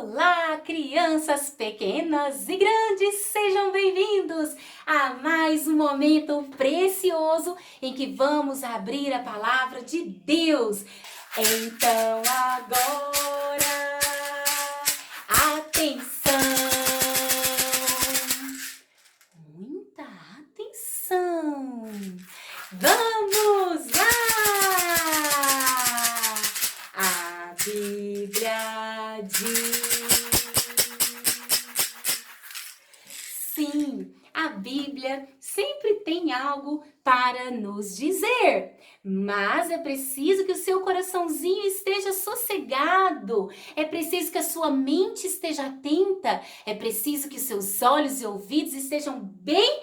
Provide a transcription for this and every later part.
Olá, crianças pequenas e grandes, sejam bem-vindos a mais um momento precioso em que vamos abrir a palavra de Deus. Então agora, atenção, muita atenção, vamos lá! A Bíblia diz. Sim, a Bíblia sempre tem algo para nos dizer, mas é preciso que o seu coraçãozinho esteja sossegado, é preciso que a sua mente esteja atenta, é preciso que os seus olhos e ouvidos estejam bem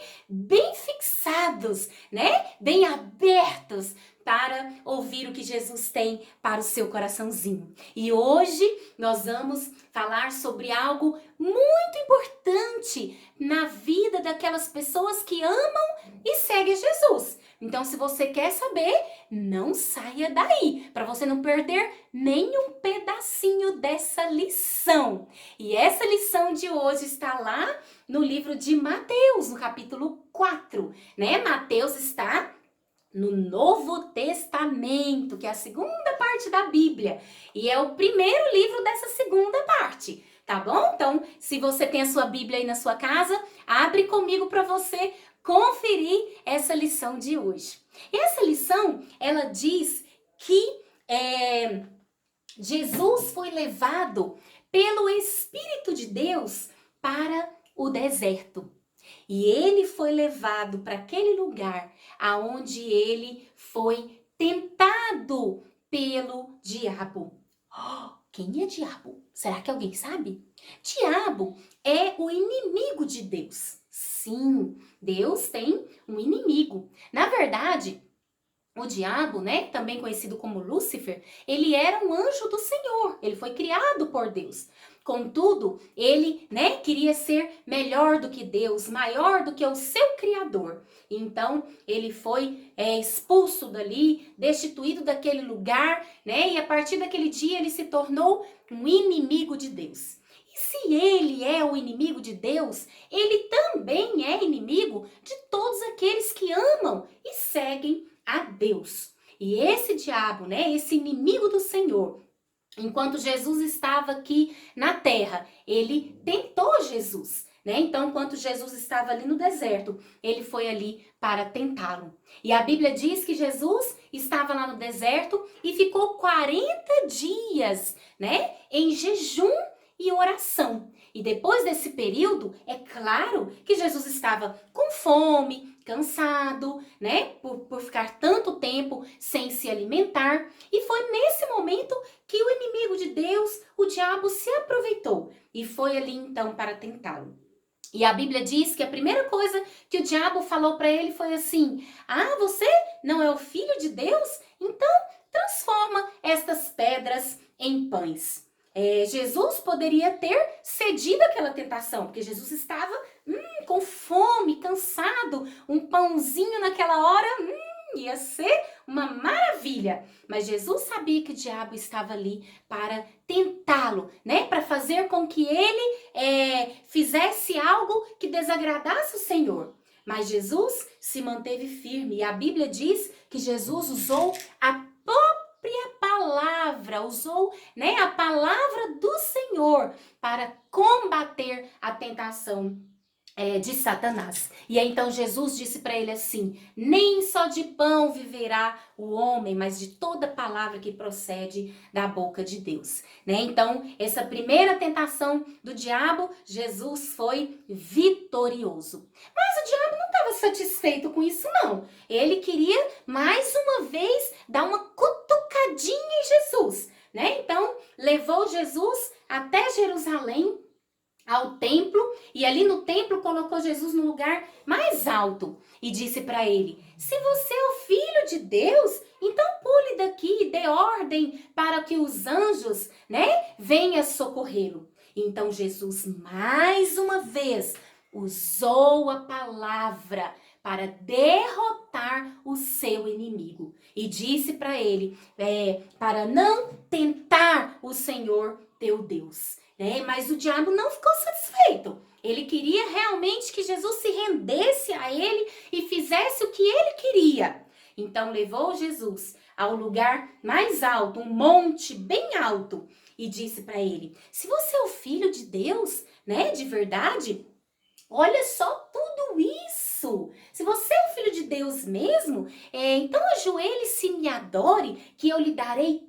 fixados, né? Bem abertos para ouvir o que Jesus tem para o seu coraçãozinho. E hoje nós vamos falar sobre algo muito importante na vida daquelas pessoas que amam e seguem Jesus. Então, se você quer saber, não saia daí, para você não perder nenhum pedacinho dessa lição. E essa lição de hoje está lá no livro de Mateus, no capítulo 4, né? Mateus está no Novo Testamento, que é a segunda parte da Bíblia, e é o primeiro livro dessa segunda parte, tá bom? Então, se você tem a sua Bíblia aí na sua casa, abre comigo para você conferir essa lição de hoje. E essa lição, ela diz que Jesus foi levado pelo Espírito de Deus para o deserto. E ele foi levado para aquele lugar aonde ele foi tentado pelo diabo. Quem é diabo? Será que alguém sabe? Diabo é o inimigo de Deus. Sim, Deus tem um inimigo. Na verdade, o diabo, né, também conhecido como Lúcifer, ele era um anjo do Senhor. Ele foi criado por Deus. Contudo, ele, né, queria ser melhor do que Deus, maior do que o seu Criador. Então, ele foi expulso dali, destituído daquele lugar, né, e a partir daquele dia ele se tornou um inimigo de Deus. E se ele é o inimigo de Deus, ele também é inimigo de todos aqueles que amam e seguem a Deus. E esse diabo, né, esse inimigo do Senhor, enquanto Jesus estava aqui na terra, ele tentou Jesus, né? Então, enquanto Jesus estava ali no deserto, ele foi ali para tentá-lo. E a Bíblia diz que Jesus estava lá no deserto e ficou 40 dias, né, em jejum e oração. E depois desse período, é claro que Jesus estava com fome, cansado, né, por ficar tanto tempo sem se alimentar. E foi nesse momento que o inimigo de Deus, o diabo, se aproveitou e foi ali então para tentá-lo. E a Bíblia diz que a primeira coisa que o diabo falou para ele foi assim: ah, você não é o filho de Deus? Então transforma estas pedras em pães. Jesus poderia ter cedido àquela tentação, porque Jesus estava com fome, cansado, um pãozinho naquela hora, ia ser uma maravilha. Mas Jesus sabia que o diabo estava ali para tentá-lo, né? Para fazer com que ele fizesse algo que desagradasse o Senhor. Mas Jesus se manteve firme e a Bíblia diz que Jesus usou a própria palavra, usou, né, a palavra do Senhor para combater a tentação de Satanás. E aí, então Jesus disse para ele assim: nem só de pão viverá o homem, mas de toda palavra que procede da boca de Deus, né? Então, essa primeira tentação do diabo, Jesus foi vitorioso. Mas o diabo não estava satisfeito com isso, não. Ele queria mais uma vez dar uma cutucadinha em Jesus, né? Então, levou Jesus até Jerusalém, ao templo, e ali no templo colocou Jesus no lugar mais alto e disse para ele: se você é o filho de Deus, então pule daqui e dê ordem para que os anjos, né, venham socorrê-lo. Então Jesus mais uma vez usou a palavra para derrotar o seu inimigo e disse para ele para não tentar o Senhor teu Deus. né? Mas o diabo não ficou satisfeito. Ele queria realmente que Jesus se rendesse a ele e fizesse o que ele queria. Então levou Jesus ao lugar mais alto, um monte bem alto, e disse para ele: se você é o filho de Deus, né, de verdade, olha só tudo isso. Se você é o filho de Deus mesmo, então ajoelhe-se e me adore, que eu lhe darei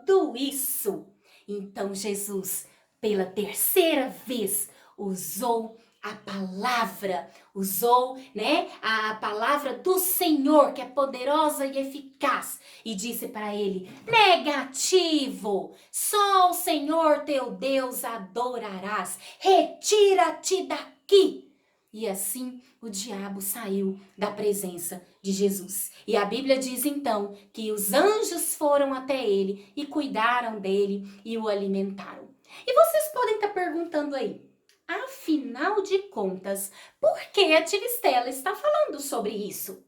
tudo isso. Então Jesus, pela terceira vez, usou a palavra, usou, né, a palavra do Senhor, que é poderosa e eficaz, e disse para ele: negativo, só o Senhor teu Deus adorarás, retira-te daqui. E assim o diabo saiu da presença de Jesus. E a Bíblia diz então que os anjos foram até ele e cuidaram dele e o alimentaram. E vocês podem estar perguntando aí: afinal de contas, por que a tia Estela está falando sobre isso?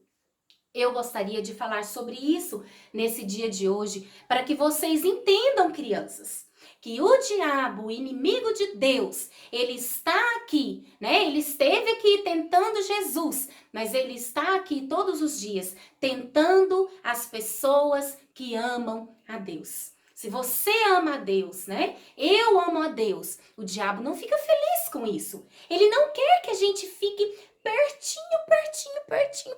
Eu gostaria de falar sobre isso nesse dia de hoje, para que vocês entendam, crianças, que o diabo, o inimigo de Deus, ele está aqui, né? Ele esteve aqui tentando Jesus, mas ele está aqui todos os dias tentando as pessoas que amam a Deus. Se você ama a Deus, né? Eu amo a Deus. O diabo não fica feliz com isso. Ele não quer que a gente fique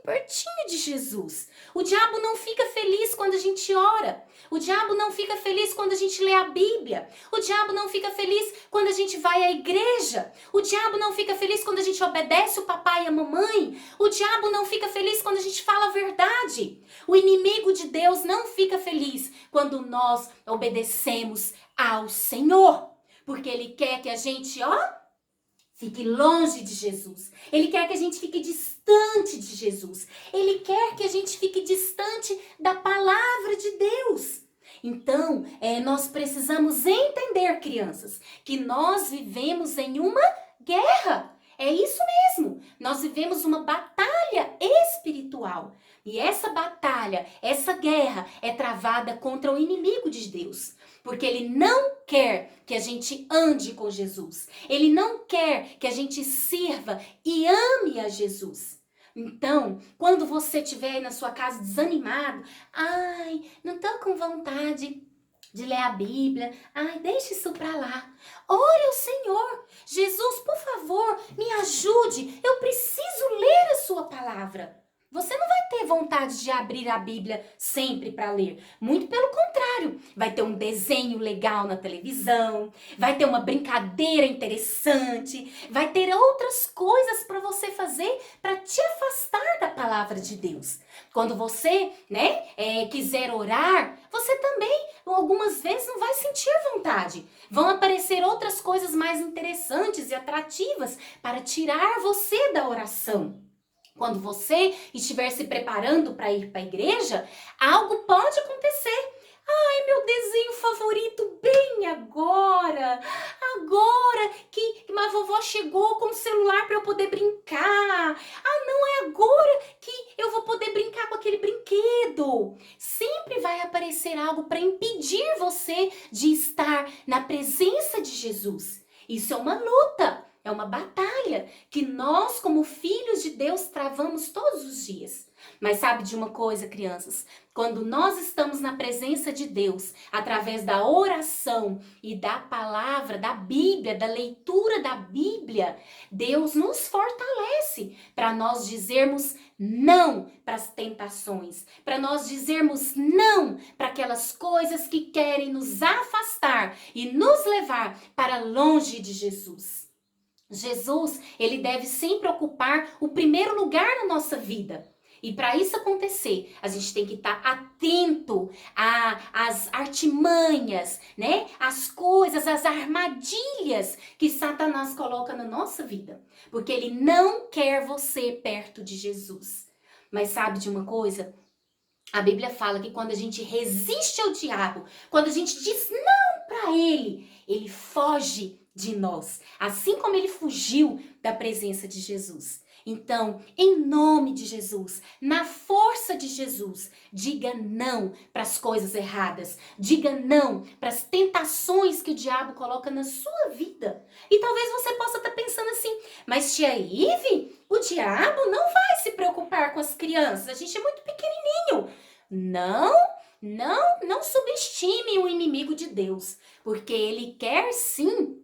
pertinho de Jesus. O diabo não fica feliz quando a gente ora. O diabo não fica feliz quando a gente lê a Bíblia. O diabo não fica feliz quando a gente vai à igreja. O diabo não fica feliz quando a gente obedece o papai e a mamãe. O diabo não fica feliz quando a gente fala a verdade. O inimigo de Deus não fica feliz quando nós obedecemos ao Senhor. Porque ele quer que a gente, fique longe de Jesus. Ele quer que a gente fique distante de Jesus. Ele quer que a gente fique distante da palavra de Deus. Então, nós precisamos entender, crianças, que nós vivemos em uma guerra. É isso mesmo. Nós vivemos uma batalha espiritual. E essa batalha, essa guerra é travada contra o inimigo de Deus. Porque ele não quer que a gente ande com Jesus. Ele não quer que a gente sirva e ame a Jesus. Então, quando você estiver aí na sua casa desanimado, não tô com vontade de ler a Bíblia, deixa isso pra lá. Ore ao Senhor. Jesus, por favor, me ajude. Eu preciso ler a sua palavra. Você não vai ter vontade de abrir a Bíblia sempre para ler. Muito pelo contrário. Vai ter um desenho legal na televisão, vai ter uma brincadeira interessante, vai ter outras coisas para você fazer para te afastar da palavra de Deus. Quando você, quiser orar, você também, algumas vezes, não vai sentir vontade. Vão aparecer outras coisas mais interessantes e atrativas para tirar você da oração. Quando você estiver se preparando para ir para a igreja, algo pode acontecer. Meu desenho favorito bem agora. Agora que a vovó chegou com o celular para eu poder brincar. Não é agora que eu vou poder brincar com aquele brinquedo. Sempre vai aparecer algo para impedir você de estar na presença de Jesus. Isso é uma luta. É uma batalha que nós, como filhos de Deus, travamos todos os dias. Mas sabe de uma coisa, crianças? Quando nós estamos na presença de Deus, através da oração e da palavra, da Bíblia, da leitura da Bíblia, Deus nos fortalece para nós dizermos não para as tentações, para nós dizermos não para aquelas coisas que querem nos afastar e nos levar para longe de Jesus. Jesus, ele deve sempre ocupar o primeiro lugar na nossa vida. E para isso acontecer, a gente tem que estar atento às artimanhas, as coisas, as armadilhas que Satanás coloca na nossa vida. Porque ele não quer você perto de Jesus. Mas sabe de uma coisa? A Bíblia fala que quando a gente resiste ao diabo, quando a gente diz não para ele foge de nós, assim como ele fugiu da presença de Jesus. Então, em nome de Jesus, na força de Jesus, diga não para as coisas erradas. Diga não para as tentações que o diabo coloca na sua vida. E talvez você possa estar pensando assim, mas tia Ive, o diabo não vai se preocupar com as crianças, a gente é muito pequenininho. Não subestime o inimigo de Deus, porque ele quer sim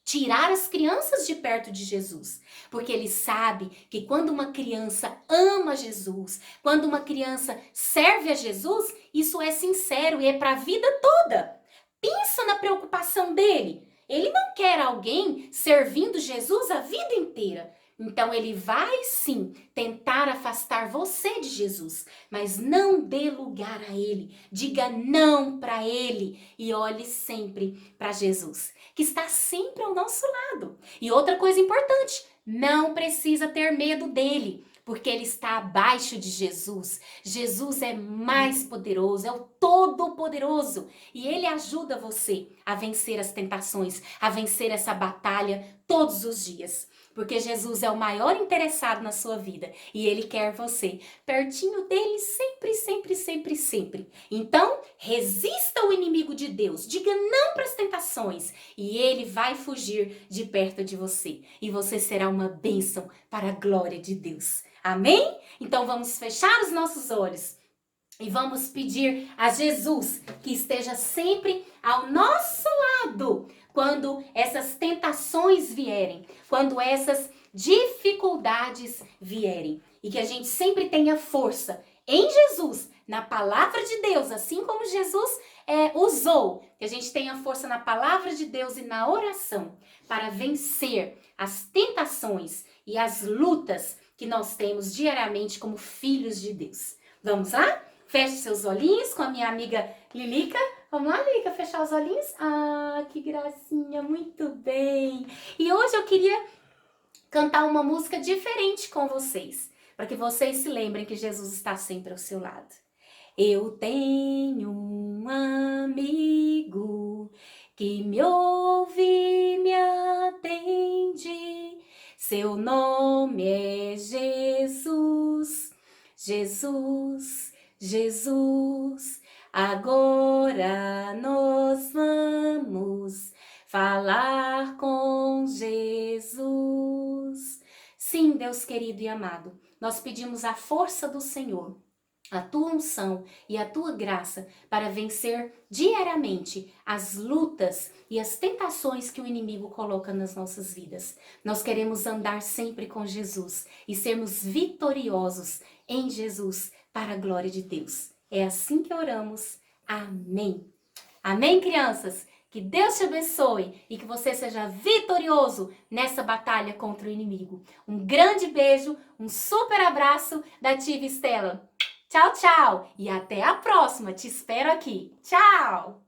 tirar as crianças de perto de Jesus, porque ele sabe que quando uma criança ama Jesus, quando uma criança serve a Jesus, isso é sincero e é para a vida toda. Pensa na preocupação dele. Ele não quer alguém servindo Jesus a vida inteira. Então ele vai sim tentar afastar você de Jesus, mas não dê lugar a ele. Diga não para ele e olhe sempre para Jesus, que está sempre ao nosso lado. E outra coisa importante, não precisa ter medo dele, porque ele está abaixo de Jesus. Jesus é mais poderoso, é o Todo-Poderoso. E ele ajuda você a vencer as tentações, a vencer essa batalha todos os dias. Porque Jesus é o maior interessado na sua vida e ele quer você pertinho dele sempre, sempre, sempre, sempre. Então, resista ao inimigo de Deus, diga não para as tentações e ele vai fugir de perto de você. E você será uma bênção para a glória de Deus. Amém? Então vamos fechar os nossos olhos e vamos pedir a Jesus que esteja sempre ao nosso lado quando essas tentações vierem, quando essas dificuldades vierem. E que a gente sempre tenha força em Jesus, na palavra de Deus, assim como Jesus usou. Que a gente tenha força na palavra de Deus e na oração para vencer as tentações e as lutas que nós temos diariamente como filhos de Deus. Vamos lá? Feche seus olhinhos com a minha amiga Lilica. Vamos lá, Lilica, fechar os olhinhos? Ah, que gracinha, muito bem. E hoje eu queria cantar uma música diferente com vocês, para que vocês se lembrem que Jesus está sempre ao seu lado. Eu tenho um amigo que me ouve e me atende. Seu nome é Jesus, Jesus, Jesus. Agora nós vamos falar com Jesus. Sim, Deus querido e amado, nós pedimos a força do Senhor, a tua unção e a tua graça para vencer diariamente as lutas e as tentações que o inimigo coloca nas nossas vidas. Nós queremos andar sempre com Jesus e sermos vitoriosos em Jesus para a glória de Deus. É assim que oramos. Amém. Amém, crianças? Que Deus te abençoe e que você seja vitorioso nessa batalha contra o inimigo. Um grande beijo, um super abraço da Tia Estela. Tchau, tchau! E até a próxima! Te espero aqui. Tchau!